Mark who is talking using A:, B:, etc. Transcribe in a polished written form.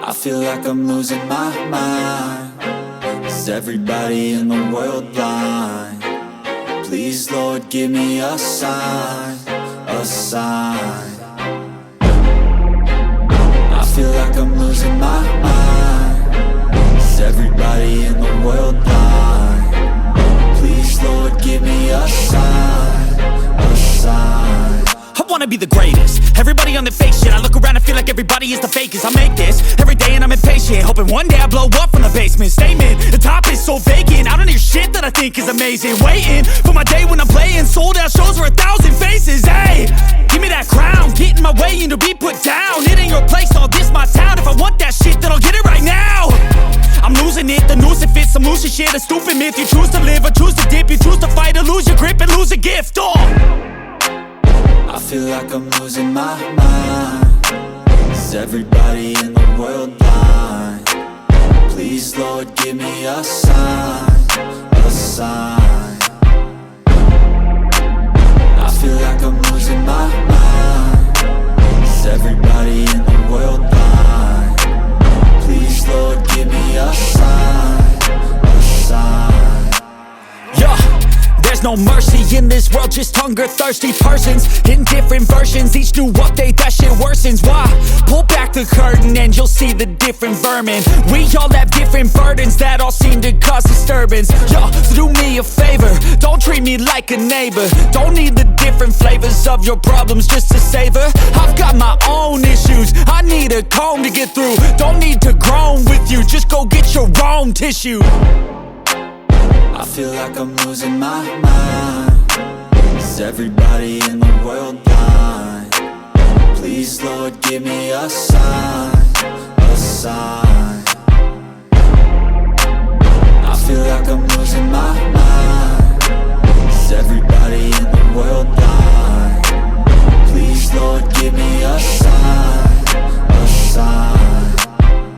A: I feel like I'm losing my mind. Is everybody in the world blind? Please, Lord, give me a sign, a sign. I feel like I'm losing my mind. Is everybody in the world blind? Please, Lord, give me a sign, a sign.
B: I wanna be the greatest. Everybody on the fake shit. I look around and feel like everybody is the fakest. I make this every day and I'm impatient, hoping one day I blow up from the basement. Statement, the top is so vacant. I don't hear shit that I think is amazing. Waiting for my day when I'm playing sold out shows for 1,000 faces. Hey, give me that crown, get in my way and to be put down. It ain't your place, all this my town. If I want that shit, then I'll get it right now. I'm losing it, the noose it fits. I'm losing shit, a stupid myth. You choose to live or choose to dip. You choose to fight or lose your grip and lose a gift.
A: I feel like I'm losing my mind. Is everybody in the world blind? Please, Lord, give me a sign, a sign. I feel like I'm losing my mind. Is everybody in the world blind? Please, Lord, give me a sign, a sign.
B: Yeah. There's no mercy in this world, just hunger-thirsty persons in different versions. Each new update, that shit worsens. Why? Pull back the curtain and you'll see the different vermin. We all have different burdens that all seem to cause disturbance. Yo, so do me a favor, don't treat me like a neighbor. Don't need the different flavors of your problems just to savor. I've got my own issues, I need a comb to get through. Don't need to groan with you, just go get your own tissue.
A: I feel like I'm losing my mind. Is everybody in the world blind? Please, Lord, give me a sign, a sign.